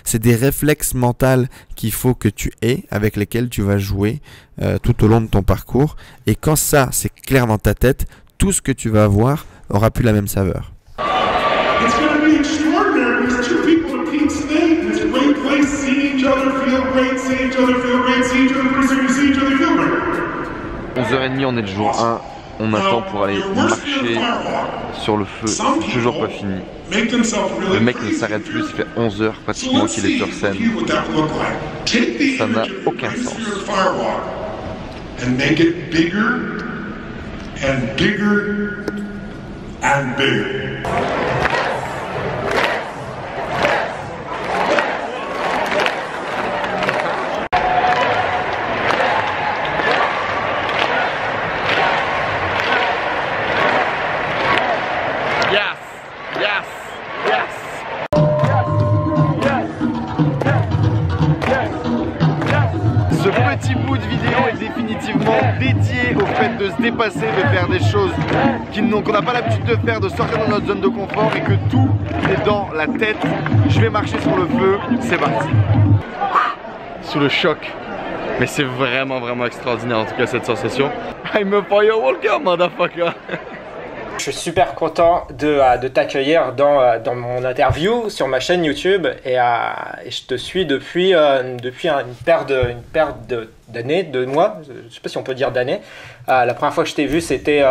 C'est des réflexes mentaux qu'il faut que tu aies, avec lesquels tu vas jouer tout au long de ton parcours. Et quand ça, c'est clair dans ta tête, tout ce que tu vas avoir aura plus la même saveur. It's going to be extraordinary because two people at Peak State in this great place see each other, feel great, see each other, feel great, see each other, pretty soon see each other, feel great. 11h30, on est le jour 1. On attend pour aller marcher sur le feu. C'est toujours pas fini. Le mec ne s'arrête plus, ça fait 11 heures pratiquement qu'il est sur scène. Ça n'a aucun sens. And make it bigger and bigger and bigger. Ce petit bout de vidéo est définitivement dédié au fait de se dépasser, de faire des choses qu'on n'a pas l'habitude de faire, de sortir de notre zone de confort et que tout est dans la tête. Je vais marcher sur le feu, c'est parti. Sous le choc. Mais c'est vraiment extraordinaire en tout cas cette sensation. I'm a firewalker, motherfucker. Je suis super content de t'accueillir dans mon interview sur ma chaîne YouTube et je te suis depuis une paire d'années, de mois, je ne sais pas si on peut dire d'années. La première fois que je t'ai vu, c'était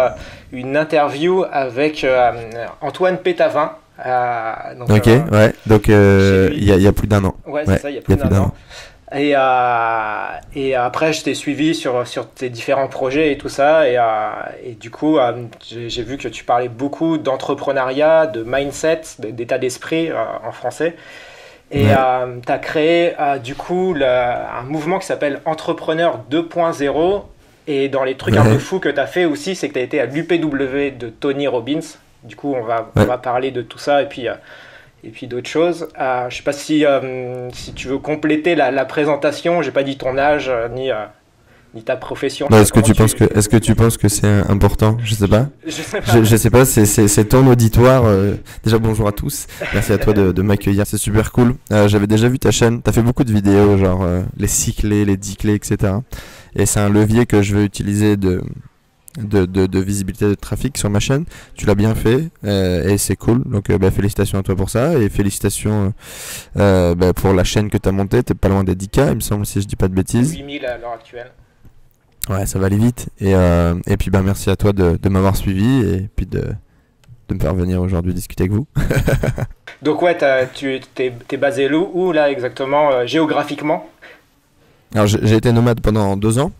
une interview avec Antoine Pétavin. Ok, ouais, donc il y a plus d'1 an. Ouais, c'est ça, il y a plus d'un an. Et après, je t'ai suivi sur tes différents projets et tout ça. Et du coup, j'ai vu que tu parlais beaucoup d'entrepreneuriat, de mindset, d'état d'esprit en français. Et tu as créé du coup un mouvement qui s'appelle Entrepreneur 2.0. Et dans les trucs un peu fous que tu as fait aussi, c'est que tu as été à l'UPW de Tony Robbins. Du coup, on va parler de tout ça. Et puis d'autres choses. Je sais pas si tu veux compléter la présentation. J'ai pas dit ton âge ni ta profession. Est-ce que tu penses que c'est important? Je sais pas. Je sais pas. C'est ton auditoire. Déjà bonjour à tous. Merci à toi de m'accueillir. C'est super cool. J'avais déjà vu ta chaîne. T'as fait beaucoup de vidéos, genre les 6 clés, les 10 clés, etc. Et c'est un levier que je veux utiliser de visibilité de trafic sur ma chaîne. Tu l'as bien fait et c'est cool, donc félicitations à toi pour ça et félicitations pour la chaîne que tu as montée. T'es pas loin des 10K il me semble, si je dis pas de bêtises. 8000 à l'heure actuelle. Ouais, ça va aller vite et puis merci à toi de m'avoir suivi et puis de me faire venir aujourd'hui discuter avec vous. Donc ouais, tu t'es basé où là exactement géographiquement? Alors j'ai été nomade pendant 2 ans.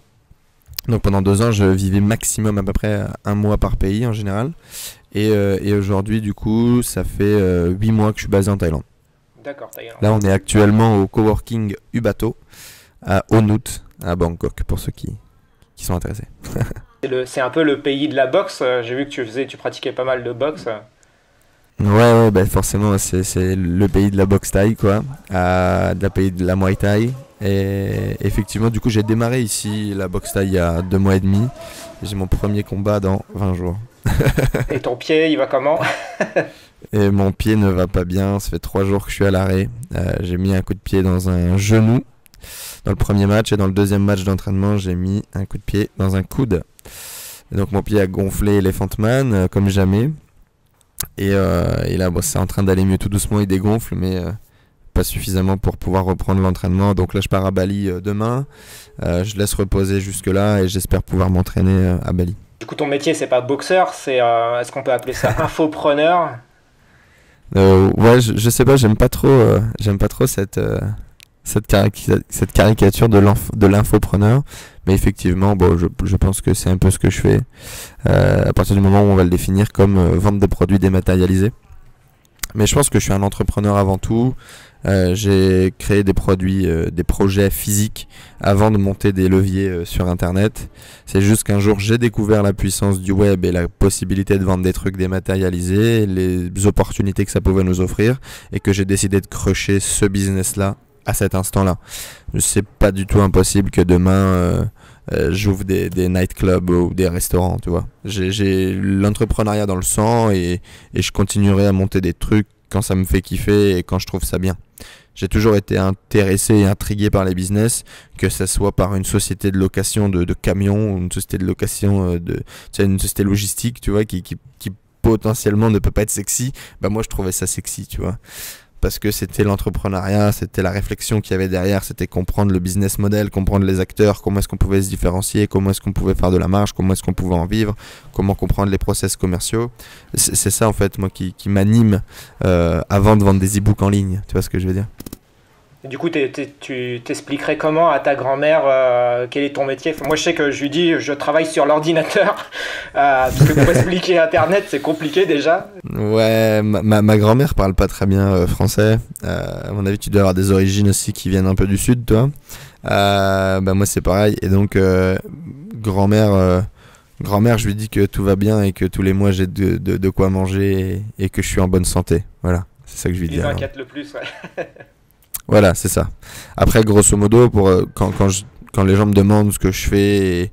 Donc pendant 2 ans, je vivais maximum à peu près 1 mois par pays en général. Et aujourd'hui, du coup, ça fait 8 mois que je suis basé en Thaïlande. D'accord, Thaïlande. Là, on est actuellement au coworking Ubato à Onut, à Bangkok, pour ceux qui sont intéressés. C'est un peu le pays de la boxe. J'ai vu que tu pratiquais pas mal de boxe. Ouais, forcément, c'est le pays de la boxe thaï, quoi. Le pays de la Muay Thai. Et effectivement, du coup, j'ai démarré ici la boxe thaï il y a 2 mois et demi. J'ai mon premier combat dans 20 jours. Et ton pied, il va comment? Et mon pied ne va pas bien. Ça fait 3 jours que je suis à l'arrêt. J'ai mis un coup de pied dans un genou dans le premier match. Et dans le deuxième match d'entraînement, j'ai mis un coup de pied dans un coude. Et donc, mon pied a gonflé Elephant Man comme jamais. Et là, c'est en train d'aller mieux tout doucement. Il dégonfle, mais pas suffisamment pour pouvoir reprendre l'entraînement. Donc là, je pars à Bali demain. Je laisse reposer jusque-là et j'espère pouvoir m'entraîner à Bali. Du coup, ton métier, c'est pas boxeur, est-ce qu'on peut appeler ça infopreneur? Ouais, je sais pas, j'aime pas trop cette caricature de l'infopreneur. Mais effectivement, je pense que c'est un peu ce que je fais à partir du moment où on va le définir comme vendre des produits dématérialisés. Mais je pense que je suis un entrepreneur avant tout. J'ai créé des produits, des projets physiques avant de monter des leviers sur internet. C'est juste qu'un jour j'ai découvert la puissance du web et la possibilité de vendre des trucs dématérialisés, les opportunités que ça pouvait nous offrir, et que j'ai décidé de crusher ce business là à cet instant là. C'est pas du tout impossible que demain j'ouvre des nightclubs ou des restaurants, tu vois. J'ai l'entrepreneuriat dans le sang et je continuerai à monter des trucs quand ça me fait kiffer et quand je trouve ça bien. J'ai toujours été intéressé et intrigué par les business, que ce soit par une société de location de camions ou une société de location une société logistique, tu vois, qui potentiellement ne peut pas être sexy. Bah moi je trouvais ça sexy, tu vois. Parce que c'était l'entrepreneuriat, c'était la réflexion qu'il y avait derrière, c'était comprendre le business model, comprendre les acteurs, comment est-ce qu'on pouvait se différencier, comment est-ce qu'on pouvait faire de la marge, comment est-ce qu'on pouvait en vivre, comment comprendre les process commerciaux. C'est ça en fait moi qui m'anime avant de vendre des e-books en ligne, tu vois ce que je veux dire. Et du coup, tu t'expliquerais comment à ta grand-mère quel est ton métier? Moi, je sais que je lui dis je travaille sur l'ordinateur parce que pour expliquer Internet, c'est compliqué déjà. Ouais, ma grand-mère parle pas très bien français. À mon avis, tu dois avoir des origines aussi qui viennent un peu du sud, toi. Bah moi, c'est pareil. Et donc, grand-mère, je lui dis que tout va bien et que tous les mois j'ai de quoi manger et que je suis en bonne santé. Voilà, c'est ça que je lui dis. Ils inquiètent le plus, ouais. Voilà, c'est ça. Après, grosso modo, quand les gens me demandent ce que je fais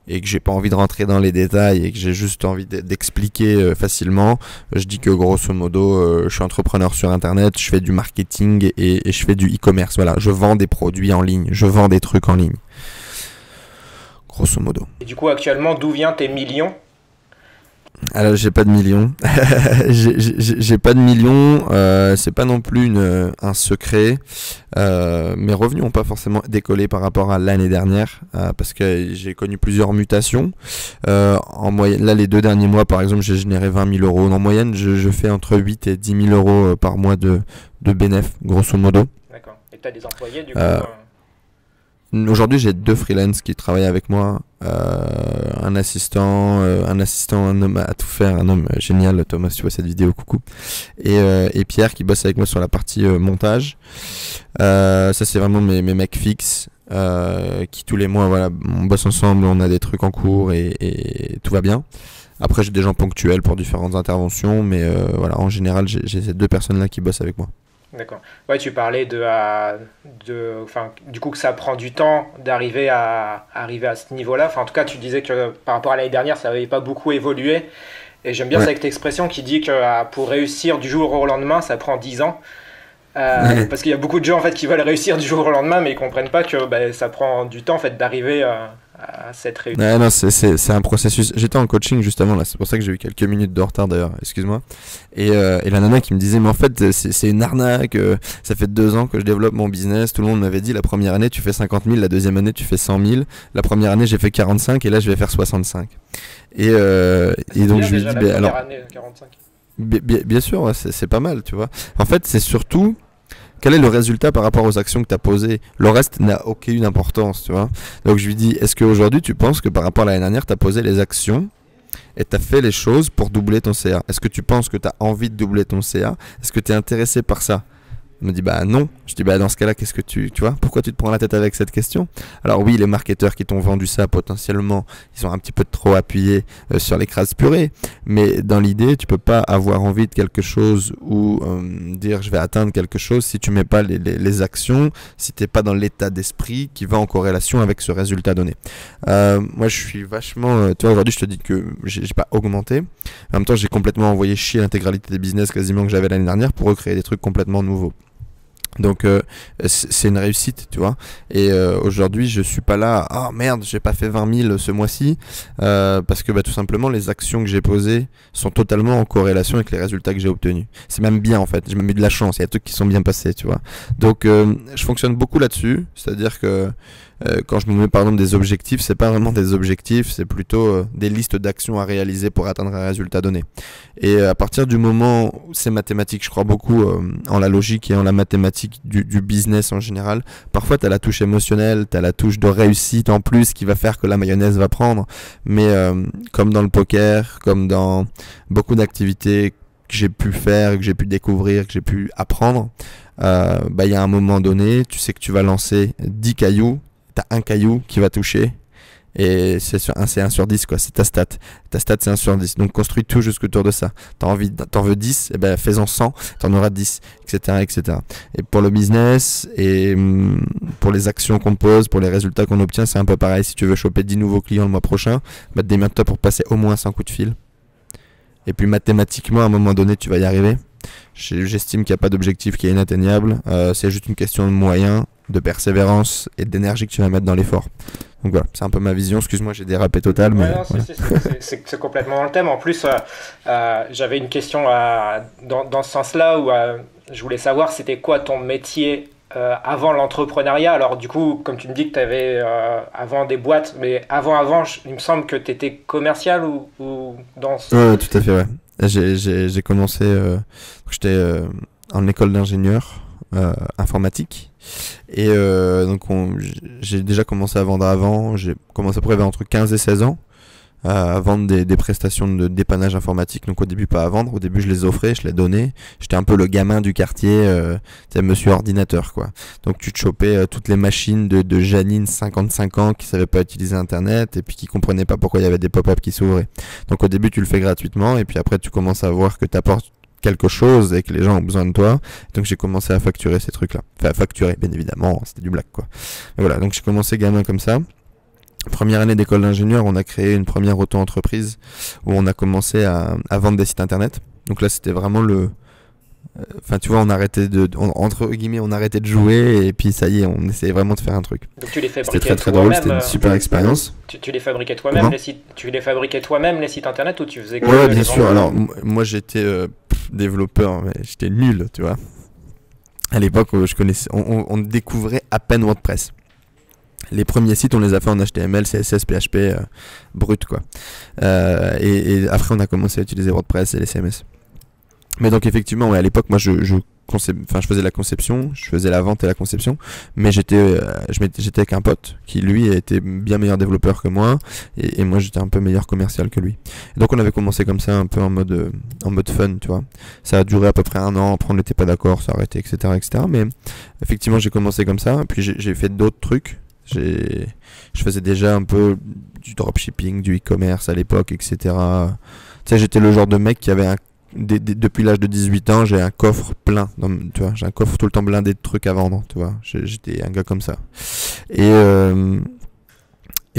et que j'ai pas envie de rentrer dans les détails et que j'ai juste envie d'expliquer facilement, je dis que grosso modo, je suis entrepreneur sur Internet, je fais du marketing et je fais du e-commerce. Voilà, je vends des produits en ligne, je vends des trucs en ligne. Grosso modo. Et du coup, actuellement, d'où viennent tes millions? Alors j'ai pas de millions, j'ai pas de millions, c'est pas non plus un secret. Mes revenus ont pas forcément décollé par rapport à l'année dernière parce que j'ai connu plusieurs mutations. En moyenne, là les 2 derniers mois par exemple, j'ai généré 20 000 euros. En moyenne, je fais entre 8 et 10 000 euros par mois de bénéf, grosso modo. D'accord. Et t'as des employés du coup Aujourd'hui, j'ai 2 freelances qui travaillent avec moi, un assistant, un homme à tout faire, un homme génial, Thomas, tu vois cette vidéo, coucou, et Pierre qui bosse avec moi sur la partie montage. Ça, c'est vraiment mes mecs fixes, qui tous les mois, voilà, on bosse ensemble, on a des trucs en cours et tout va bien. Après, j'ai des gens ponctuels pour différentes interventions, mais voilà, en général, j'ai ces 2 personnes-là qui bossent avec moi. D'accord. Ouais, tu parlais du coup que ça prend du temps d'arriver à ce niveau-là. Enfin, en tout cas, tu disais que par rapport à l'année dernière, ça n'avait pas beaucoup évolué. Et j'aime bien cette expression qui dit que pour réussir du jour au lendemain, ça prend 10 ans. Parce qu'il y a beaucoup de gens en fait qui veulent réussir du jour au lendemain, mais ils comprennent pas que ça prend du temps en fait d'arriver à cette réussite. Ouais, non, c'est un processus. J'étais en coaching justement là, c'est pour ça que j'ai eu quelques minutes de retard d'ailleurs, excuse-moi. Et la nana qui me disait mais en fait c'est une arnaque, ça fait 2 ans que je développe mon business, tout le monde m'avait dit la première année tu fais 50 000, la deuxième année tu fais 100 000, la première année j'ai fait 45 et là je vais faire 65. Et donc je lui dis alors année, 45. Bien sûr, ouais, c'est pas mal, tu vois. En fait c'est surtout quel est le résultat par rapport aux actions que tu as posées? Le reste n'a aucune importance, tu vois. Donc je lui dis, est-ce qu'aujourd'hui tu penses que par rapport à l'année dernière, tu as posé les actions et tu as fait les choses pour doubler ton CA? Est-ce que tu penses que tu as envie de doubler ton CA? Est-ce que tu es intéressé par ça? Il me dit bah non. Je dis bah dans ce cas-là, qu'est-ce que tu vois, pourquoi tu te prends la tête avec cette question? Alors oui, les marketeurs qui t'ont vendu ça potentiellement, ils sont un petit peu trop appuyés sur l'écrase purée, mais dans l'idée, tu peux pas avoir envie de quelque chose ou dire je vais atteindre quelque chose si tu mets pas les actions, si t'es pas dans l'état d'esprit qui va en corrélation avec ce résultat donné. Moi, je suis vachement, tu vois, aujourd'hui, je te dis que j'ai pas augmenté. En même temps, j'ai complètement envoyé chier l'intégralité des business quasiment que j'avais l'année dernière pour recréer des trucs complètement nouveaux. Donc c'est une réussite, tu vois. Et aujourd'hui je suis pas là, oh merde j'ai pas fait 20 000 ce mois-ci, parce que tout simplement les actions que j'ai posées sont totalement en corrélation avec les résultats que j'ai obtenus. C'est même bien en fait, j'ai même eu de la chance, il y a des trucs qui sont bien passés, tu vois. Donc je fonctionne beaucoup là-dessus, c'est-à-dire que quand je me mets par exemple des objectifs, c'est pas vraiment des objectifs, c'est plutôt des listes d'actions à réaliser pour atteindre un résultat donné. Et à partir du moment où c'est mathématique, je crois beaucoup en la logique et en la mathématique du business en général. Parfois t'as la touche émotionnelle, t'as la touche de réussite en plus qui va faire que la mayonnaise va prendre. Mais comme dans le poker, comme dans beaucoup d'activités que j'ai pu faire, que j'ai pu découvrir, que j'ai pu apprendre, y a un moment donné, tu sais que tu vas lancer 10 cailloux, t'as un caillou qui va toucher et c'est 1 sur 10 quoi, c'est ta stat. Ta stat c'est 1 sur 10. Donc construis tout jusqu'autour de ça. T'en veux 10, et fais-en 100, t'en auras 10, etc., etc. Et pour le business et pour les actions qu'on pose, pour les résultats qu'on obtient, c'est un peu pareil. Si tu veux choper 10 nouveaux clients le mois prochain, démerde-toi pour passer au moins 100 coups de fil. Et puis mathématiquement à un moment donné tu vas y arriver. J'estime qu'il n'y a pas d'objectif qui est inatteignable. C'est juste une question de moyens, de persévérance et d'énergie que tu vas mettre dans l'effort. Donc voilà, c'est un peu ma vision. Excuse-moi, j'ai dérapé total. Mais non, voilà. c'est complètement dans le thème. En plus, j'avais une question dans ce sens-là où je voulais savoir c'était quoi ton métier avant l'entrepreneuriat. Alors du coup, comme tu me dis que tu avais avant des boîtes, mais avant, il me semble que tu étais commercial ou dans... Ouais, tout à fait, ouais. J'ai commencé, j'étais en école d'ingénieur informatique et donc j'ai déjà commencé à vendre avant. J'ai commencé à peu près entre 15 et 16 ans à vendre des prestations de dépannage informatique. Donc au début pas à vendre, au début je les offrais, je les donnais. J'étais un peu le gamin du quartier, monsieur ordinateur quoi. Donc tu te chopais toutes les machines de Janine 55 ans qui savait pas utiliser internet et puis qui comprenait pas pourquoi il y avait des pop-up qui s'ouvraient. Donc au début tu le fais gratuitement et puis après tu commences à voir que t'apportes quelque chose et que les gens ont besoin de toi. Donc j'ai commencé à facturer ces trucs là. Enfin à facturer bien évidemment, c'était du blague quoi. Mais voilà, donc j'ai commencé gamin comme ça. Première année d'école d'ingénieur, on a créé une première auto-entreprise où on a commencé à vendre des sites internet. Donc là, c'était vraiment enfin, tu vois, on arrêtait entre guillemets, on arrêtait de jouer et puis ça y est, on essayait vraiment de faire un truc. Donc tu les fabriquais C'était très très drôle, c'était une super expérience. Tu les fabriquais toi-même les sites, les sites internet ou tu faisais quoi? Ouais, bien sûr. Alors moi, j'étais développeur, mais j'étais nul, tu vois. À l'époque, on découvrait à peine WordPress. Les premiers sites, on les a fait en HTML, CSS, PHP, brut quoi. Et après, on a commencé à utiliser WordPress et les CMS. Mais donc effectivement, ouais, à l'époque, moi, je faisais la conception, je faisais la vente et la conception, mais j'étais avec un pote qui lui était bien meilleur développeur que moi, et moi j'étais un peu meilleur commercial que lui. Et donc on avait commencé comme ça, un peu en mode fun, tu vois. Ça a duré à peu près 1 an, après on n'était pas d'accord, ça a arrêté, etc., etc. Mais effectivement, j'ai commencé comme ça, puis j'ai fait d'autres trucs. Je faisais déjà un peu du dropshipping, du e-commerce à l'époque, etc. Tu sais, j'étais le genre de mec qui avait depuis l'âge de 18 ans, j'ai un coffre plein. Tu vois, j'ai un coffre tout le temps blindé de trucs à vendre, tu vois. J'étais un gars comme ça.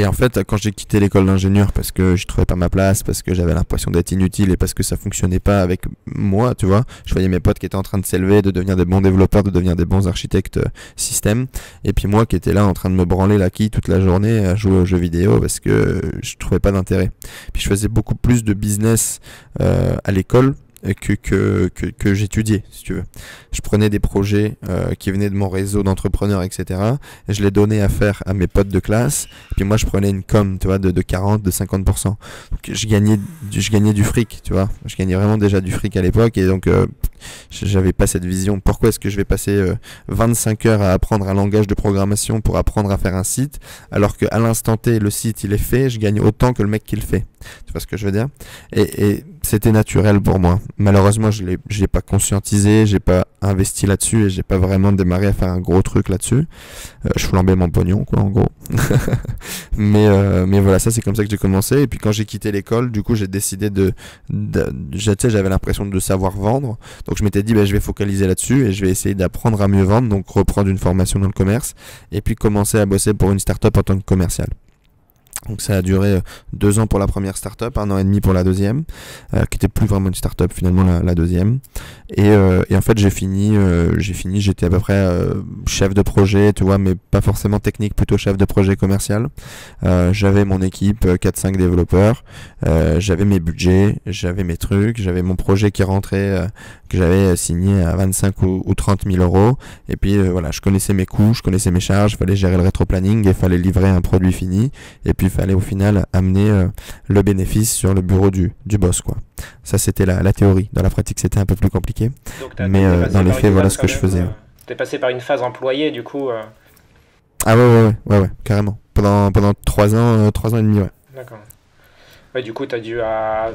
Et en fait, quand j'ai quitté l'école d'ingénieur parce que je trouvais pas ma place, parce que j'avais l'impression d'être inutile et parce que ça fonctionnait pas avec moi, tu vois, je voyais mes potes qui étaient en train de s'élever, de devenir des bons développeurs, de devenir des bons architectes système, et puis moi qui étais là en train de me branler la quille toute la journée à jouer aux jeux vidéo parce que je trouvais pas d'intérêt. Puis je faisais beaucoup plus de business à l'école que j'étudiais, si tu veux. Je prenais des projets qui venaient de mon réseau d'entrepreneurs, etc. Et je les donnais à faire à mes potes de classe. Et puis moi, je prenais une com, tu vois, de 40, de 50%. Donc je gagnais du fric, tu vois. Je gagnais vraiment déjà du fric à l'époque. Et donc, j'avais pas cette vision. Pourquoi est-ce que je vais passer 25 heures à apprendre un langage de programmation pour apprendre à faire un site, alors qu'à l'instant T, le site, il est fait, je gagne autant que le mec qui le fait. Tu vois ce que je veux dire? Et c'était naturel pour moi. Malheureusement, je l'ai pas conscientisé, j'ai pas investi là-dessus et j'ai pas vraiment démarré à faire un gros truc là-dessus. Je flambais mon pognon, quoi, en gros. mais voilà, ça c'est comme ça que j'ai commencé. Et puis quand j'ai quitté l'école, du coup, j'ai décidé j'avais l'impression de savoir vendre. Donc je m'étais dit, je vais focaliser là-dessus et je vais essayer d'apprendre à mieux vendre, donc reprendre une formation dans le commerce et puis commencer à bosser pour une start-up en tant que commercial. Donc ça a duré 2 ans pour la première startup, 1 an et demi pour la deuxième, qui était plus vraiment une startup finalement la deuxième. Et en fait j'ai fini, j'étais à peu près chef de projet, tu vois, mais pas forcément technique, plutôt chef de projet commercial. J'avais mon équipe, 4-5 développeurs, j'avais mes budgets, j'avais mes trucs, j'avais mon projet qui rentrait, que j'avais signé à 25 ou 30 000 euros. Et puis voilà, je connaissais mes coûts, je connaissais mes charges, il fallait gérer le rétro-planning, il fallait livrer un produit fini. Et puis il fallait au final amener le bénéfice sur le bureau du boss, quoi. Ça c'était la théorie. Dans la pratique c'était un peu plus compliqué. Mais dans les faits voilà ce que je faisais. T'es passé par une phase employée du coup. Ah ouais, carrément. Pendant 3 ans, 3 ans et demi, ouais. D'accord. Ouais, du coup t'as dû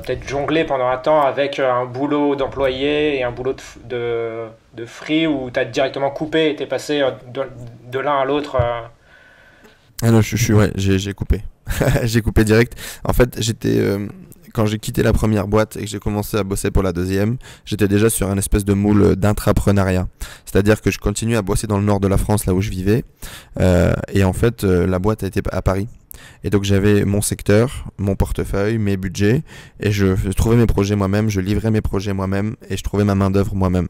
peut-être jongler pendant un temps avec un boulot d'employé et un boulot de free où t'as directement coupé et t'es passé de l'un à l'autre. Ah non, j'ai coupé. J'ai coupé direct. En fait, quand j'ai quitté la première boîte et que j'ai commencé à bosser pour la deuxième, j'étais déjà sur un espèce de moule d'intrapreneuriat. C'est-à-dire que je continuais à bosser dans le nord de la France, là où je vivais. Et en fait, la boîte était à Paris. Et donc j'avais mon secteur, mon portefeuille, mes budgets, et je trouvais mes projets moi-même, je livrais mes projets moi-même, et je trouvais ma main d'œuvre moi-même.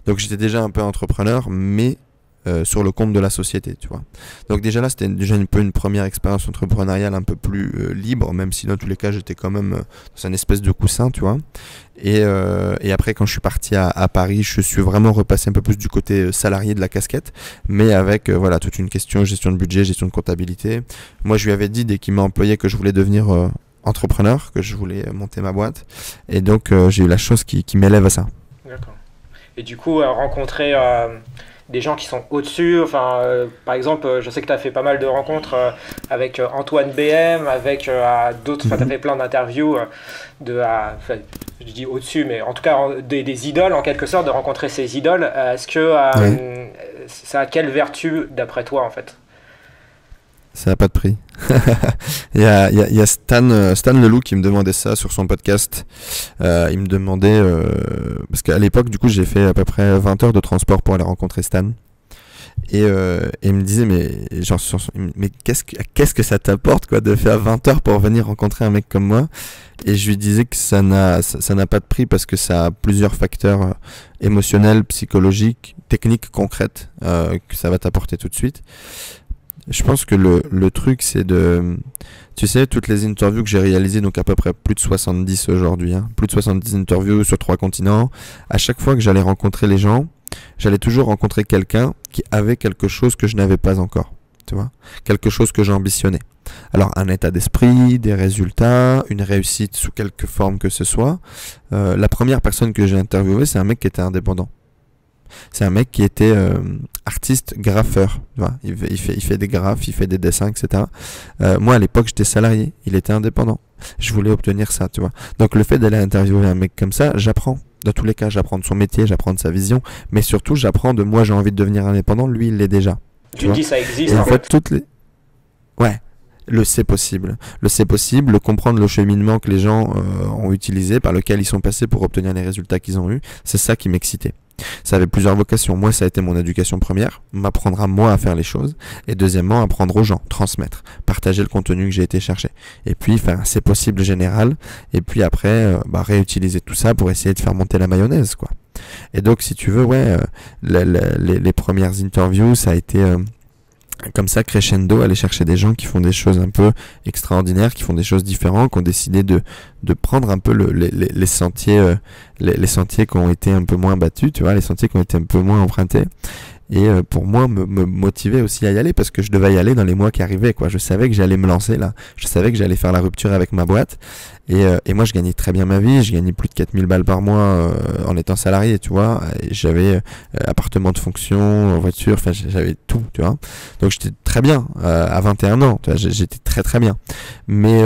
Donc j'étais déjà un peu entrepreneur, mais sur le compte de la société, tu vois. Donc déjà là, c'était déjà un peu une première expérience entrepreneuriale un peu plus libre, même si dans tous les cas, j'étais quand même dans une espèce de coussin, tu vois. Et après, quand je suis parti à Paris, je suis vraiment repassé un peu plus du côté salarié de la casquette, mais avec voilà toute une question gestion de budget, gestion de comptabilité. Moi, je lui avais dit dès qu'il m'a employé que je voulais devenir entrepreneur, que je voulais monter ma boîte, et donc j'ai eu la chance qui m'élève à ça. D'accord. Et du coup, rencontrer des gens qui sont au-dessus, enfin, par exemple, je sais que tu as fait pas mal de rencontres avec Antoine BM, avec d'autres, tu as fait plein d'interviews je dis au-dessus, mais en tout cas des idoles en quelque sorte, de rencontrer ces idoles. Est-ce que ça a quelle vertu d'après toi en fait? Ça n'a pas de prix. Il y a Stan Leloup qui me demandait ça sur son podcast. Il me demandait, parce qu'à l'époque, du coup, j'ai fait à peu près 20 heures de transport pour aller rencontrer Stan. Et il me disait, mais qu'est-ce que ça t'apporte quoi, de faire 20 heures pour venir rencontrer un mec comme moi? Et je lui disais que ça n'a pas de prix parce que ça a plusieurs facteurs émotionnels, psychologiques, techniques, concrètes que ça va t'apporter tout de suite. Je pense que le truc, c'est tu sais, toutes les interviews que j'ai réalisées, donc à peu près plus de 70 aujourd'hui, hein, plus de 70 interviews sur 3 continents, à chaque fois que j'allais rencontrer les gens, j'allais toujours rencontrer quelqu'un qui avait quelque chose que je n'avais pas encore, tu vois, quelque chose que j'ambitionnais. Alors, un état d'esprit, des résultats, une réussite sous quelque forme que ce soit. La première personne que j'ai interviewée, c'est un mec qui était indépendant. C'est un mec qui était artiste graffeur, tu vois. Il fait des graphes, il fait des dessins, etc. Moi, à l'époque, j'étais salarié. Il était indépendant. Je voulais obtenir ça, tu vois. Donc, le fait d'aller interviewer un mec comme ça, j'apprends. Dans tous les cas, j'apprends de son métier, j'apprends de sa vision. Mais surtout, j'apprends de moi, j'ai envie de devenir indépendant. Lui, il l'est déjà. Tu me dis ça existe. Et en fait, ouais. Le c'est possible, le comprendre le cheminement que les gens ont utilisé, par lequel ils sont passés pour obtenir les résultats qu'ils ont eus, c'est ça qui m'excitait. Ça avait plusieurs vocations. Moi, ça a été mon éducation première, m'apprendre à moi à faire les choses, et deuxièmement, apprendre aux gens, transmettre, partager le contenu que j'ai été chercher. Et puis, faire un c'est possible général, et puis après, réutiliser tout ça pour essayer de faire monter la mayonnaise, quoi. Et donc, si tu veux, les premières interviews, ça a été comme ça, crescendo, aller chercher des gens qui font des choses un peu extraordinaires, qui font des choses différentes, qui ont décidé de prendre un peu les sentiers, les sentiers qui ont été un peu moins battus, tu vois, les sentiers qui ont été un peu moins empruntés. Et pour moi, me motiver aussi à y aller, parce que je devais y aller dans les mois qui arrivaient, quoi. Je savais que j'allais me lancer là. Je savais que j'allais faire la rupture avec ma boîte. Et moi, je gagnais très bien ma vie. Je gagnais plus de 4000 balles par mois en étant salarié, tu vois. Et j'avais appartement de fonction, voiture, enfin, j'avais tout, tu vois. Donc, j'étais très bien à 21 ans, tu vois. J'étais très très bien. Mais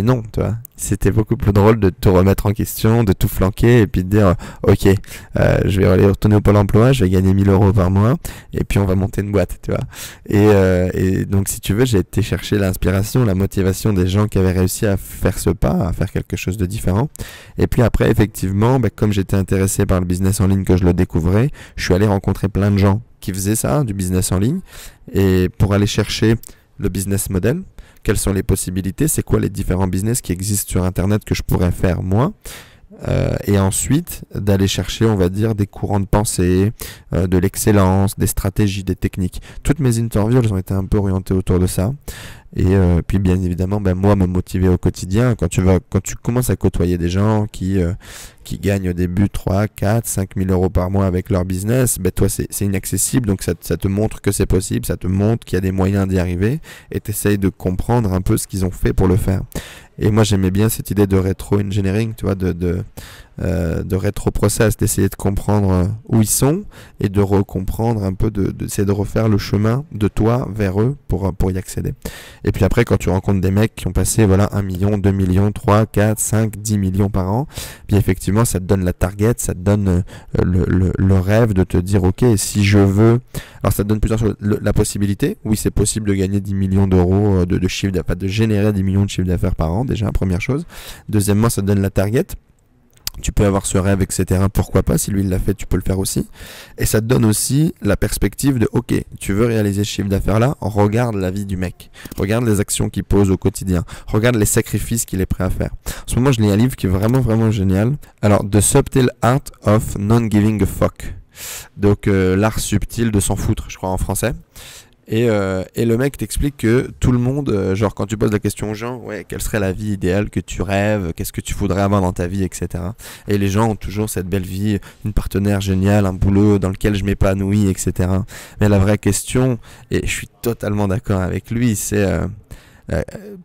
non, tu vois. C'était beaucoup plus drôle de te remettre en question, de tout flanquer et puis de dire ok, je vais aller retourner au Pôle emploi, je vais gagner 1000 euros par mois et puis on va monter une boîte, tu vois. Et donc si tu veux, j'ai été chercher l'inspiration, la motivation des gens qui avaient réussi à faire ce pas, à faire quelque chose de différent. Et puis après, effectivement, comme j'étais intéressé par le business en ligne, que je le découvrais, je suis allé rencontrer plein de gens qui faisaient ça, du business en ligne, et pour aller chercher le business model. Quelles sont les possibilités, c'est quoi les différents business qui existent sur Internet que je pourrais faire moi, et ensuite d'aller chercher, on va dire, des courants de pensée, de l'excellence, des stratégies, des techniques. Toutes mes interviews, elles ont été un peu orientées autour de ça. Et puis bien évidemment, moi, me motiver au quotidien. Quand tu commences à côtoyer des gens qui gagnent au début 3, 4, 5 000 euros par mois avec leur business, toi c'est inaccessible, donc ça te montre que c'est possible, ça te montre qu'il y a des moyens d'y arriver, et t'essayes de comprendre un peu ce qu'ils ont fait pour le faire. Et moi j'aimais bien cette idée de rétro-engineering, tu vois, de rétro-process, d'essayer de comprendre où ils sont et de recomprendre un peu, d'essayer de refaire le chemin de toi vers eux pour y accéder. Et puis après, quand tu rencontres des mecs qui ont passé 1 million, 2 millions, 3, 4, 5, 10 millions par an, bien effectivement ça te donne la target, ça te donne le rêve de te dire ok, si je veux, alors ça te donne plusieurs choses, la possibilité, oui c'est possible de gagner 10 millions d'euros de chiffre d'affaires, de générer 10 millions de chiffre d'affaires par an, déjà première chose. Deuxièmement, ça te donne la target. Tu peux avoir ce rêve, etc. Pourquoi pas? Si lui il l'a fait, tu peux le faire aussi. Et ça te donne aussi la perspective de, ok, tu veux réaliser ce chiffre d'affaires là, regarde la vie du mec. Regarde les actions qu'il pose au quotidien. Regarde les sacrifices qu'il est prêt à faire. En ce moment, je lis un livre qui est vraiment, vraiment génial. Alors, The Subtle Art of Non-Giving a Fuck. Donc, l'art subtil de s'en foutre, je crois, en français. Et le mec t'explique que tout le monde, genre quand tu poses la question aux gens, ouais, quelle serait la vie idéale que tu rêves, qu'est-ce que tu voudrais avoir dans ta vie, etc. Et les gens ont toujours cette belle vie, une partenaire géniale, un boulot dans lequel je m'épanouis, etc. Mais la vraie question, et je suis totalement d'accord avec lui, c'est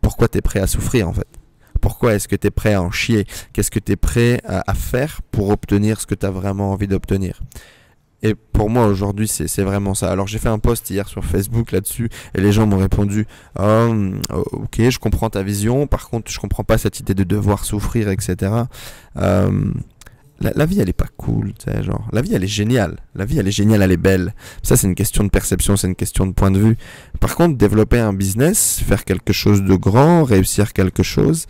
pourquoi t'es prêt à souffrir en fait? Pourquoi est-ce que t'es prêt à en chier? Qu'est-ce que t'es prêt à faire pour obtenir ce que t'as vraiment envie d'obtenir? Et pour moi aujourd'hui c'est vraiment ça. Alors j'ai fait un post hier sur Facebook là-dessus et les gens m'ont répondu ok, je comprends ta vision, par contre je comprends pas cette idée de devoir souffrir, etc. La vie elle est pas cool, tu sais, genre la vie elle est géniale, elle est belle. Ça c'est une question de perception, c'est une question de point de vue. Par contre développer un business, faire quelque chose de grand, réussir quelque chose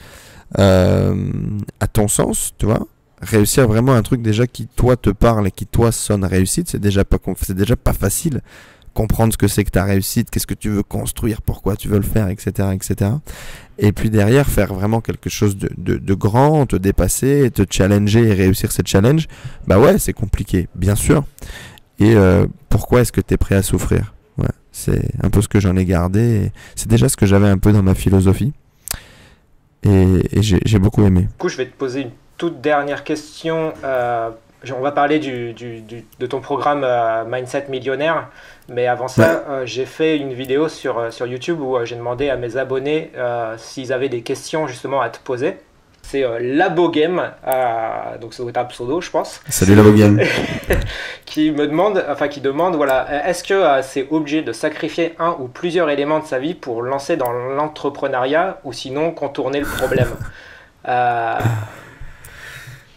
à ton sens, tu vois, réussir vraiment un truc déjà qui toi te parle et qui toi sonne réussite, c'est déjà pas facile. Comprendre ce que c'est que ta réussite, qu'est-ce que tu veux construire, pourquoi tu veux le faire, etc., etc. Et puis derrière faire vraiment quelque chose de grand, te dépasser, te challenger et réussir cette challenge, bah ouais, c'est compliqué, bien sûr. Et pourquoi est-ce que tu es prêt à souffrir? Ouais, c'est un peu ce que j'en ai gardé, et c'est déjà ce que j'avais un peu dans ma philosophie. Et j'ai beaucoup aimé. Du coup, je vais te poser une toute dernière question. On va parler de ton programme Mindset Millionnaire. Mais avant ça, j'ai fait une vidéo sur YouTube où j'ai demandé à mes abonnés s'ils avaient des questions justement à te poser. C'est Labogame, donc ça doit être un pseudo, je pense. Salut Labogame. qui demande, voilà, est-ce que c'est obligé de sacrifier un ou plusieurs éléments de sa vie pour lancer dans l'entrepreneuriat ou sinon contourner le problème?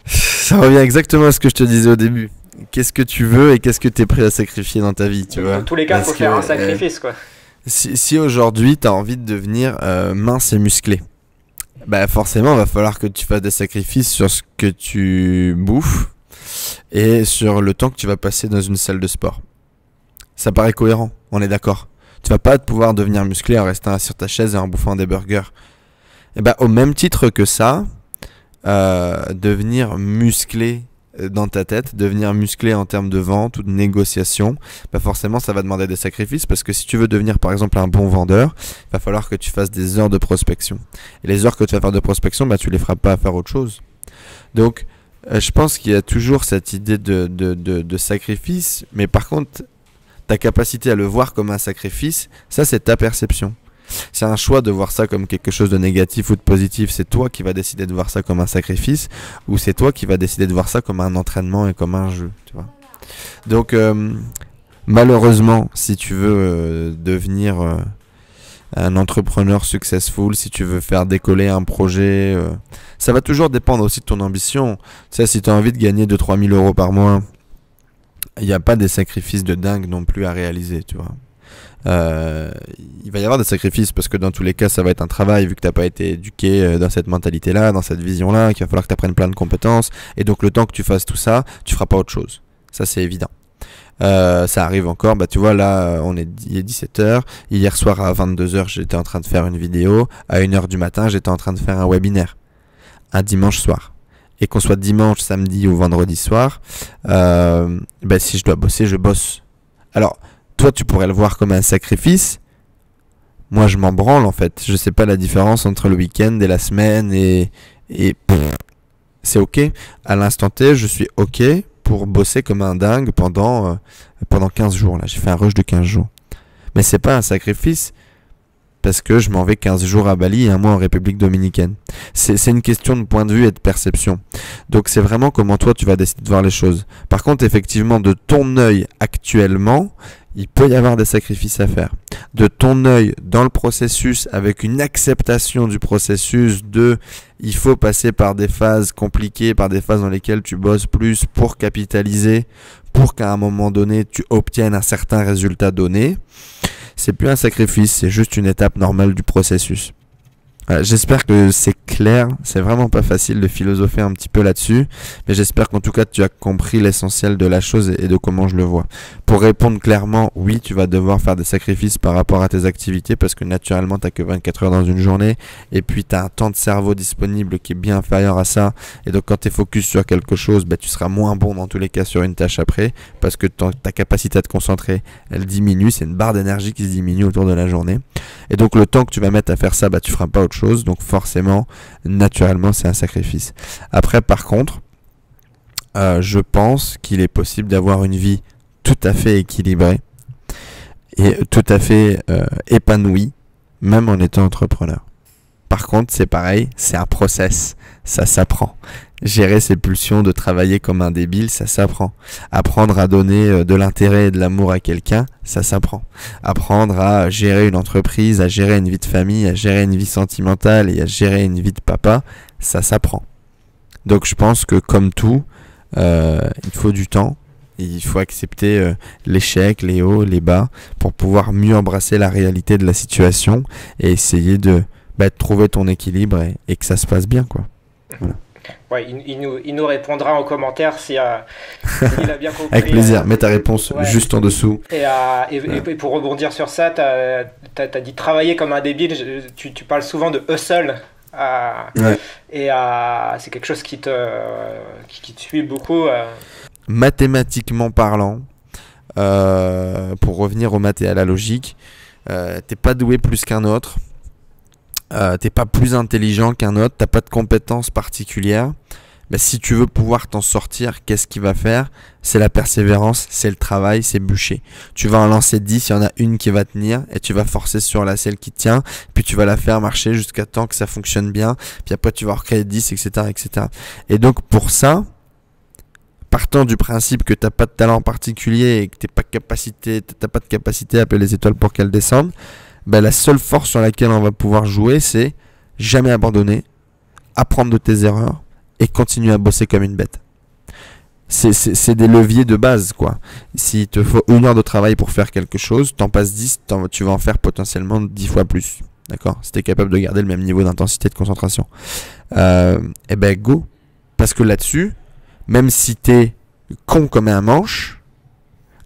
Ça revient exactement à ce que je te disais au début. Qu'est-ce que tu veux et qu'est-ce que tu es prêt à sacrifier dans ta vie, tu vois? Dans tous les cas, il faut faire un sacrifice, quoi. Si aujourd'hui, tu as envie de devenir mince et musclé, bah forcément, il va falloir que tu fasses des sacrifices sur ce que tu bouffes et sur le temps que tu vas passer dans une salle de sport. Ça paraît cohérent, on est d'accord. Tu vas pas pouvoir devenir musclé en restant sur ta chaise et en bouffant des burgers. Et bah, au même titre que ça, devenir musclé dans ta tête, devenir musclé en termes de vente ou de négociation, bah forcément ça va demander des sacrifices, parce que si tu veux devenir par exemple un bon vendeur, il va falloir que tu fasses des heures de prospection. Et les heures que tu vas faire de prospection, bah tu les feras pas à faire autre chose. Donc je pense qu'il y a toujours cette idée de sacrifice, mais par contre ta capacité à le voir comme un sacrifice, ça c'est ta perception. C'est un choix de voir ça comme quelque chose de négatif ou de positif. C'est toi qui vas décider de voir ça comme un sacrifice, ou c'est toi qui vas décider de voir ça comme un entraînement et comme un jeu, tu vois. Donc malheureusement, si tu veux devenir un entrepreneur successful, si tu veux faire décoller un projet, ça va toujours dépendre aussi de ton ambition. Tu sais, si tu as envie de gagner 2-3 000 euros par mois, il n'y a pas des sacrifices de dingue non plus à réaliser, tu vois. Il va y avoir des sacrifices, parce que dans tous les cas ça va être un travail, vu que t'as pas été éduqué dans cette mentalité là, dans cette vision là, qu'il va falloir que tu apprennes plein de compétences, et donc le temps que tu fasses tout ça, tu feras pas autre chose, ça c'est évident. Ça arrive encore, bah tu vois là il est 17h, hier soir à 22h j'étais en train de faire une vidéo, à 1h du matin j'étais en train de faire un webinaire, un dimanche soir. Et qu'on soit dimanche, samedi ou vendredi soir, bah si je dois bosser, je bosse. Alors toi, tu pourrais le voir comme un sacrifice. Moi, je m'en branle, en fait. Je sais pas la différence entre le week-end et la semaine et c'est ok. À l'instant T, je suis ok pour bosser comme un dingue pendant 15 jours. Là, j'ai fait un rush de 15 jours. Mais c'est pas un sacrifice, parce que je m'en vais 15 jours à Bali et un mois en République dominicaine. C'est une question de point de vue et de perception. Donc c'est vraiment comment toi tu vas décider de voir les choses. Par contre, effectivement, de ton œil actuellement, il peut y avoir des sacrifices à faire. De ton œil dans le processus, avec une acceptation du processus il faut passer par des phases compliquées, par des phases dans lesquelles tu bosses plus pour capitaliser, pour qu'à un moment donné tu obtiennes un certain résultat donné. C'est plus un sacrifice, c'est juste une étape normale du processus. J'espère que c'est clair, c'est vraiment pas facile de philosopher un petit peu là-dessus, mais j'espère qu'en tout cas tu as compris l'essentiel de la chose et de comment je le vois. Pour répondre clairement, oui, tu vas devoir faire des sacrifices par rapport à tes activités parce que naturellement t'as que 24 heures dans une journée et puis t'as un temps de cerveau disponible qui est bien inférieur à ça, et donc quand t'es focus sur quelque chose, tu seras moins bon dans tous les cas sur une tâche après parce que ta capacité à te concentrer elle diminue, c'est une barre d'énergie qui se diminue autour de la journée, et donc le temps que tu vas mettre à faire ça, tu feras pas autre chose, donc forcément, naturellement, c'est un sacrifice. Après, par contre, je pense qu'il est possible d'avoir une vie tout à fait équilibrée et tout à fait épanouie, même en étant entrepreneur. Par contre, c'est pareil, c'est un process, ça s'apprend. Gérer ses pulsions de travailler comme un débile, ça s'apprend. Apprendre à donner de l'intérêt et de l'amour à quelqu'un, ça s'apprend. Apprendre à gérer une entreprise, à gérer une vie de famille, à gérer une vie sentimentale et à gérer une vie de papa, ça s'apprend. Donc je pense que comme tout, il faut du temps. Il faut accepter l'échec, les hauts, les bas, pour pouvoir mieux embrasser la réalité de la situation et essayer de trouver ton équilibre et que ça se passe bien, quoi. Voilà. Ouais, il nous répondra en commentaire s'il a bien compris. Avec plaisir, mets ta réponse juste en dessous. Et pour rebondir sur ça, t'as dit travailler comme un débile, tu parles souvent de hustle. Et c'est quelque chose qui te suit beaucoup. Mathématiquement parlant, pour revenir aux maths et à la logique, t'es pas doué plus qu'un autre. T'es pas plus intelligent qu'un autre, t'as pas de compétences particulières. Si tu veux pouvoir t'en sortir, qu'est-ce qu'il va faire? C'est la persévérance, c'est le travail, c'est bûcher. Tu vas en lancer 10, il y en a une qui va tenir et tu vas forcer sur celle qui tient, puis tu vas la faire marcher jusqu'à temps que ça fonctionne bien, puis après tu vas recréer 10, etc., etc. Et donc pour ça, partant du principe que t'as pas de talent particulier et que t'as pas de capacité à appeler les étoiles pour qu'elles descendent, la seule force sur laquelle on va pouvoir jouer, c'est jamais abandonner, apprendre de tes erreurs et continuer à bosser comme une bête. C'est des leviers de base, quoi. S'il te faut 1 heure de travail pour faire quelque chose, t'en passes 10, tu vas en faire potentiellement 10 fois plus. D'accord? Si t'es capable de garder le même niveau d'intensité et de concentration. Go. Parce que là-dessus, même si t'es con comme un manche,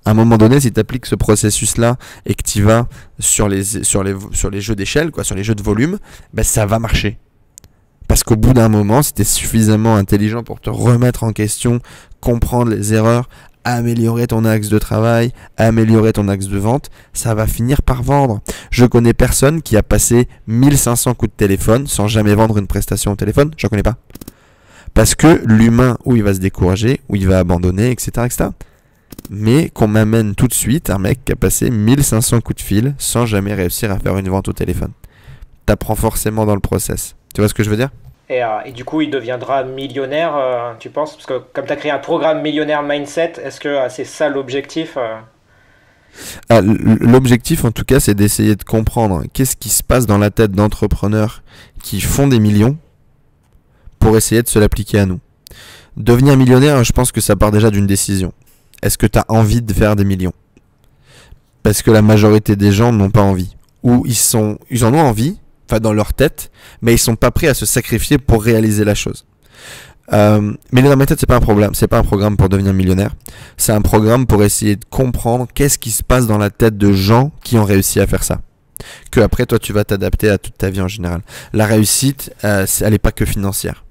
à un moment donné, si tu appliques ce processus-là et que tu vas sur les jeux d'échelle, sur les jeux de volume, ça va marcher. Parce qu'au bout d'un moment, si tu es suffisamment intelligent pour te remettre en question, comprendre les erreurs, améliorer ton axe de travail, améliorer ton axe de vente, ça va finir par vendre. Je connais personne qui a passé 1500 coups de téléphone sans jamais vendre une prestation au téléphone. Je connais pas. Parce que l'humain, où il va se décourager, où il va abandonner, etc., etc., mais qu'on m'amène tout de suite un mec qui a passé 1500 coups de fil sans jamais réussir à faire une vente au téléphone. T'apprends forcément dans le process. Tu vois ce que je veux dire? Et du coup, il deviendra millionnaire, tu penses? Parce que comme tu as créé un programme millionnaire mindset, est-ce que c'est ça l'objectif? L'objectif, en tout cas, c'est d'essayer de comprendre qu'est-ce qui se passe dans la tête d'entrepreneurs qui font des millions pour essayer de se l'appliquer à nous. Devenir millionnaire, je pense que ça part déjà d'une décision. Est-ce que tu as envie de faire des millions? Parce que la majorité des gens n'ont pas envie. Ou ils en ont envie, dans leur tête, mais ils sont pas prêts à se sacrifier pour réaliser la chose. Millionnaire Mindset, c'est pas un problème, c'est pas un programme pour devenir millionnaire. C'est un programme pour essayer de comprendre qu'est-ce qui se passe dans la tête de gens qui ont réussi à faire ça. Que après, toi, tu vas t'adapter à toute ta vie en général. La réussite, elle est pas que financière.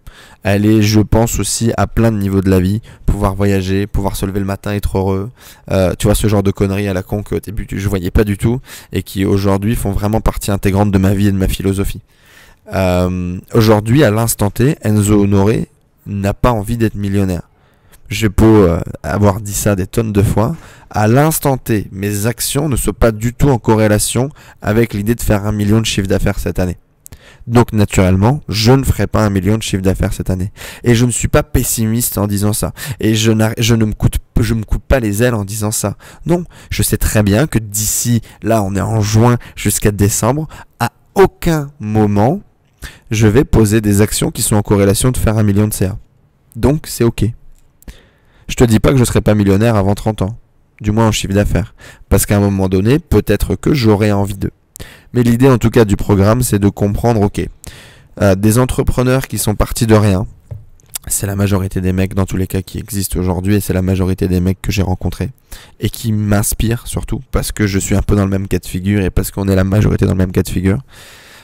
Elle est, je pense, aussi à plein de niveaux de la vie. Pouvoir voyager, pouvoir se lever le matin, être heureux. Tu vois, ce genre de conneries à la con que au début je voyais pas du tout et qui aujourd'hui font vraiment partie intégrante de ma vie et de ma philosophie. Aujourd'hui, à l'instant T, Enzo Honoré n'a pas envie d'être millionnaire. J'ai beau avoir dit ça des tonnes de fois. À l'instant T, mes actions ne sont pas du tout en corrélation avec l'idée de faire 1 million de chiffre d'affaires cette année. Donc naturellement, je ne ferai pas 1 million de chiffre d'affaires cette année. Et je ne suis pas pessimiste en disant ça. Et je me coupe pas les ailes en disant ça. Non, je sais très bien que d'ici, là on est en juin jusqu'à décembre, à aucun moment, je vais poser des actions qui sont en corrélation de faire 1 million de CA. Donc c'est ok. Je te dis pas que je serai pas millionnaire avant 30 ans. Du moins en chiffre d'affaires. Parce qu'à un moment donné, peut-être que j'aurai envie d'eux. Mais l'idée en tout cas du programme, c'est de comprendre, ok, des entrepreneurs qui sont partis de rien, c'est la majorité des mecs dans tous les cas qui existent aujourd'hui, et c'est la majorité des mecs que j'ai rencontrés et qui m'inspirent surtout parce que je suis un peu dans le même cas de figure et parce qu'on est la majorité dans le même cas de figure.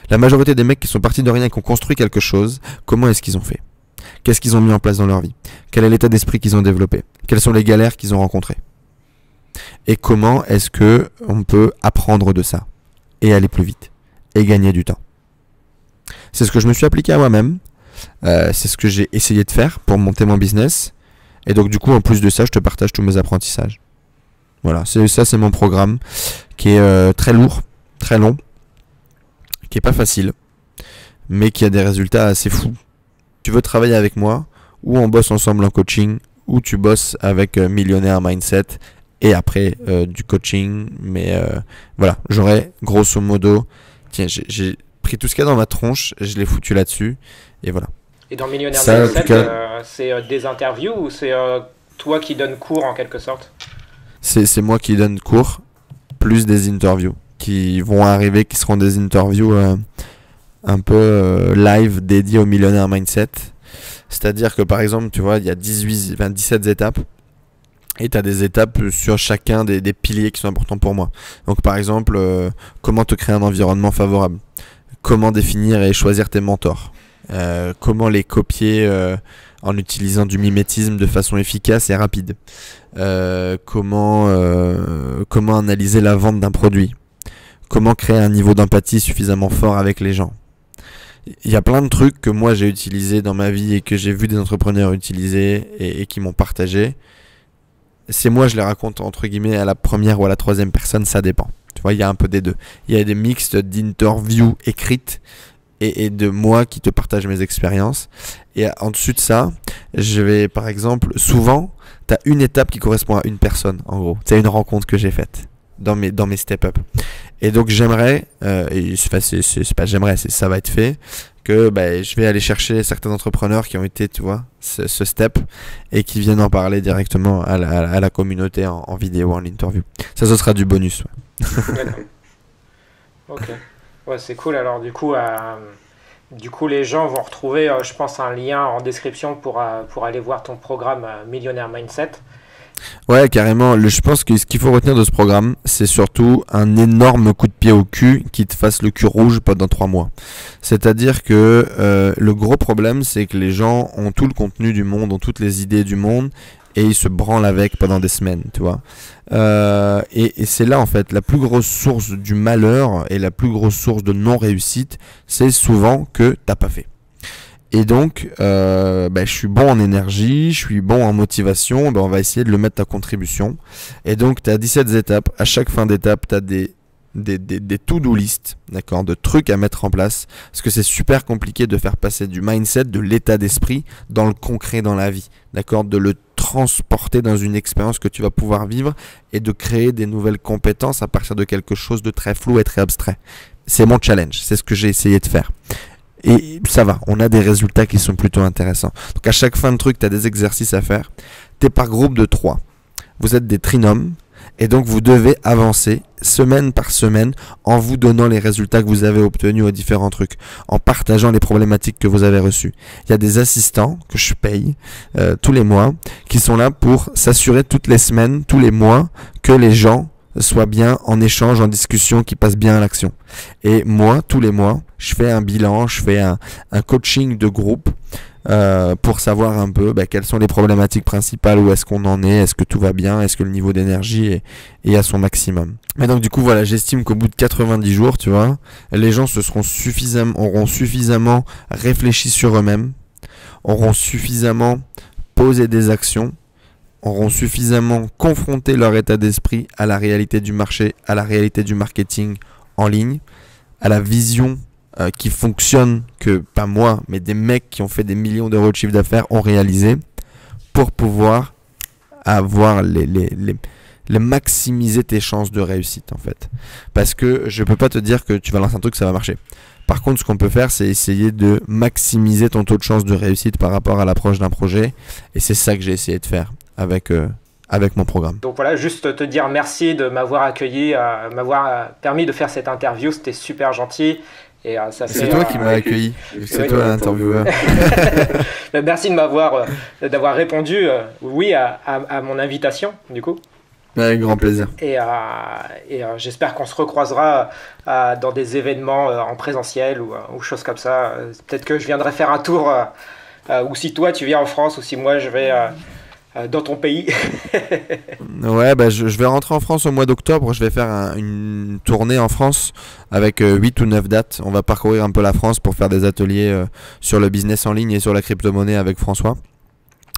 La majorité des mecs qui sont partis de rien et qui ont construit quelque chose, comment est-ce qu'ils ont fait? Qu'est-ce qu'ils ont mis en place dans leur vie? Quel est l'état d'esprit qu'ils ont développé? Quelles sont les galères qu'ils ont rencontrées? Et comment est-ce que on peut apprendre de ça et aller plus vite et gagner du temps? C'est ce que je me suis appliqué à moi-même. C'est ce que j'ai essayé de faire pour monter mon business. Et donc du coup, en plus de ça, je te partage tous mes apprentissages. Voilà, c'est mon programme qui est très lourd, très long, qui est pas facile, mais qui a des résultats assez fous. Tu veux travailler avec moi, ou on bosse ensemble en coaching, ou tu bosses avec Millionnaire Mindset, et après du coaching. Mais voilà, j'aurais grosso modo, tiens, j'ai pris tout ce qu'il y a dans ma tronche, je l'ai foutu là-dessus, et voilà. Et dans Millionnaire Ça, Mindset, cas, c'est des interviews ou c'est toi qui donnes cours en quelque sorte? c'est moi qui donne cours, plus des interviews qui vont arriver, qui seront des interviews un peu live dédiées au Millionnaire Mindset. C'est-à-dire que par exemple, tu vois, il y a 17 étapes. Et tu as des étapes sur chacun des piliers qui sont importants pour moi. Donc par exemple, comment te créer un environnement favorable, comment définir et choisir tes mentors, comment les copier en utilisant du mimétisme de façon efficace et rapide, comment analyser la vente d'un produit, comment créer un niveau d'empathie suffisamment fort avec les gens. Il y a plein de trucs que moi j'ai utilisés dans ma vie et que j'ai vu des entrepreneurs utiliser et qui m'ont partagé. C'est moi, je les raconte entre guillemets à la première ou à la troisième personne, ça dépend. Tu vois, il y a un peu des deux. Il y a des mixtes d'interviews écrites et de moi qui te partage mes expériences. Et en dessus de ça, je vais par exemple, souvent, tu as une étape qui correspond à une personne, en gros. C'est une rencontre que j'ai faite dans mes step-up. Et donc j'aimerais, c'est pas j'aimerais, ça va être fait, que je vais aller chercher certains entrepreneurs qui ont été, tu vois, ce step, et qui viennent en parler directement à la communauté en vidéo, en interview. Ça, ce sera du bonus. Ouais. D'accord. Ok. Ouais, c'est cool. Alors du coup, les gens vont retrouver, je pense, un lien en description pour aller voir ton programme Millionnaire Mindset. Ouais, carrément. Je pense que ce qu'il faut retenir de ce programme, c'est surtout un énorme coup de pied au cul qui te fasse le cul rouge pendant 3 mois. C'est-à-dire que le gros problème, c'est que les gens ont tout le contenu du monde, ont toutes les idées du monde, et ils se branlent avec pendant des semaines, tu vois. Et c'est là, en fait, la plus grosse source du malheur et la plus grosse source de non-réussite, c'est souvent que t'as pas fait. Et donc, je suis bon en énergie, je suis bon en motivation, on va essayer de le mettre à contribution. Et donc, tu as 17 étapes. À chaque fin d'étape, tu as des to-do list, d'accord, de trucs à mettre en place. Parce que c'est super compliqué de faire passer du mindset, de l'état d'esprit, dans le concret, dans la vie. D'accord, de le transporter dans une expérience que tu vas pouvoir vivre et de créer des nouvelles compétences à partir de quelque chose de très flou et très abstrait. C'est mon challenge, c'est ce que j'ai essayé de faire. Et ça va, on a des résultats qui sont plutôt intéressants. Donc à chaque fin de truc, tu as des exercices à faire. Tu es par groupe de 3. Vous êtes des trinômes. Et donc vous devez avancer semaine par semaine en vous donnant les résultats que vous avez obtenus aux différents trucs, en partageant les problématiques que vous avez reçues. Il y a des assistants que je paye tous les mois qui sont là pour s'assurer toutes les semaines, tous les mois, que les gens soient bien en échange, en discussion, qui passent bien à l'action. Et moi, tous les mois, je fais un bilan, je fais un coaching de groupe pour savoir un peu quelles sont les problématiques principales, où est-ce qu'on en est que tout va bien, est-ce que le niveau d'énergie est à son maximum. Et donc du coup voilà, j'estime qu'au bout de 90 jours, tu vois, les gens auront suffisamment réfléchi sur eux-mêmes, auront suffisamment posé des actions, auront suffisamment confronté leur état d'esprit à la réalité du marché, à la réalité du marketing en ligne, à la vision qui fonctionne, que pas moi, mais des mecs qui ont fait des millions d'euros de chiffre d'affaires ont réalisé, pour pouvoir avoir maximiser tes chances de réussite en fait. Parce que je peux pas te dire que tu vas lancer un truc, ça va marcher. Par contre, ce qu'on peut faire, c'est essayer de maximiser ton taux de chance de réussite par rapport à l'approche d'un projet, et c'est ça que j'ai essayé de faire avec avec mon programme. Donc voilà, juste te dire merci de m'avoir accueilli, m'avoir permis de faire cette interview, c'était super gentil. Et c'est toi qui m'as accueilli, c'est toi l'intervieweur. Merci de d'avoir répondu oui à mon invitation du coup. Avec grand plaisir. Et j'espère qu'on se recroisera dans des événements en présentiel ou choses comme ça. Peut-être que je viendrai faire un tour, ou si toi tu viens en France, ou si moi je vais dans ton pays. Ouais, je vais rentrer en France au mois d'octobre. Je vais faire une tournée en France avec 8 ou 9 dates. On va parcourir un peu la France pour faire des ateliers sur le business en ligne et sur la crypto-monnaie avec François.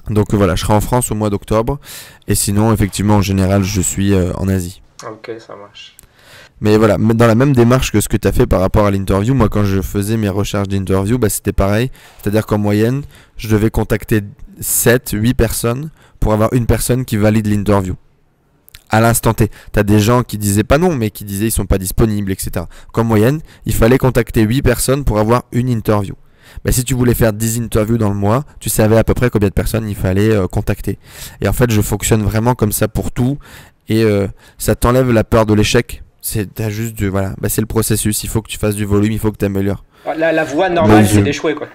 Donc voilà, je serai en France au mois d'octobre. Et sinon, effectivement, en général, je suis en Asie. Ok, ça marche. Mais voilà, dans la même démarche que ce que tu as fait par rapport à l'interview, moi quand je faisais mes recherches d'interview, c'était pareil. C'est-à-dire qu'en moyenne, je devais contacter 7, 8 personnes pour avoir une personne qui valide l'interview. À l'instant T. Tu as des gens qui disaient pas non, mais qui disaient ils sont pas disponibles, etc. Qu'en moyenne, il fallait contacter 8 personnes pour avoir une interview. Si tu voulais faire 10 interviews dans le mois, tu savais à peu près combien de personnes il fallait contacter. Et en fait, je fonctionne vraiment comme ça pour tout. Et ça t'enlève la peur de l'échec. C'est le processus. Il faut que tu fasses du volume, il faut que tu améliores. La voie normale, c'est d'échouer, quoi.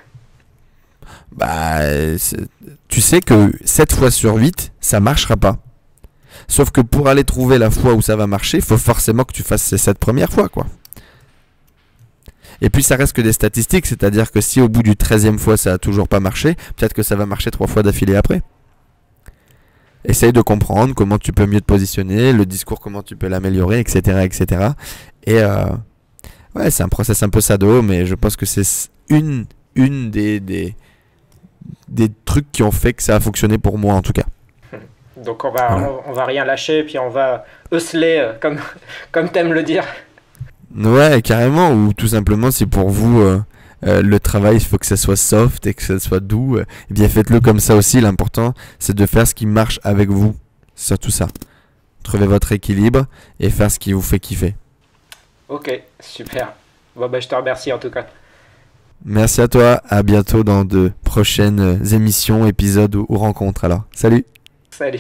Tu sais que 7 fois sur 8, ça marchera pas. Sauf que pour aller trouver la fois où ça va marcher, il faut forcément que tu fasses ces 7 premières fois, quoi. Et puis ça reste que des statistiques, c'est-à-dire que si au bout du 13e fois ça a toujours pas marché, peut-être que ça va marcher 3 fois d'affilée après. Essaye de comprendre comment tu peux mieux te positionner, le discours, comment tu peux l'améliorer, etc. etc. Et c'est un process un peu sado, mais je pense que c'est une des trucs qui ont fait que ça a fonctionné pour moi en tout cas. Donc on va rien lâcher, puis on va hustler, comme t'aimes le dire. Ouais, carrément, ou tout simplement si pour vous le travail, il faut que ça soit soft et que ça soit doux, et bien faites-le comme ça aussi. L'important, c'est de faire ce qui marche avec vous. C'est surtout ça. Trouvez votre équilibre et faire ce qui vous fait kiffer. Ok, super. Je te remercie en tout cas. Merci à toi, à bientôt dans de prochaines émissions, épisodes ou rencontres alors. Salut. Salut.